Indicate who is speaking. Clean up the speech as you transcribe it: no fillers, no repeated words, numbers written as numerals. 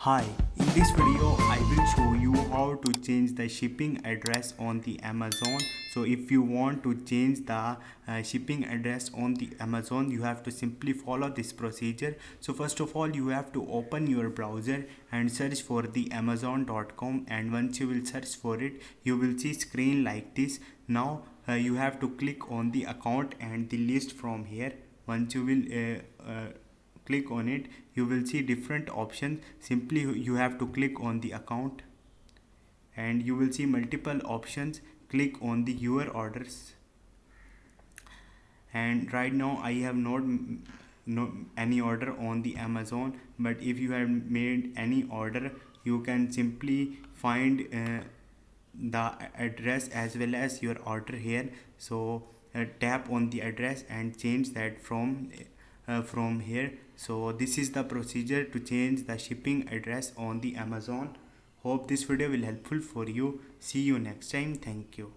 Speaker 1: Hi, in this video I will show you how to change the shipping address on the Amazon. So if you want to change the shipping address on the Amazon, you have to simply follow this procedure. So first of all, you have to open your browser and search for the amazon.com, and once you will search for it, you will see screen like this. Now you have to click on the account and the list from here. Once you will click on it, you will see different options. Simply you have to click on the account and you will see multiple options. Click on the your orders, and right now I have not no any order on the Amazon, but if you have made any order, you can simply find the address as well as your order here. So tap on the address and change that from here. So this is the procedure to change the shipping address on the Amazon. Hope this video will helpful for you. See you next time. Thank you.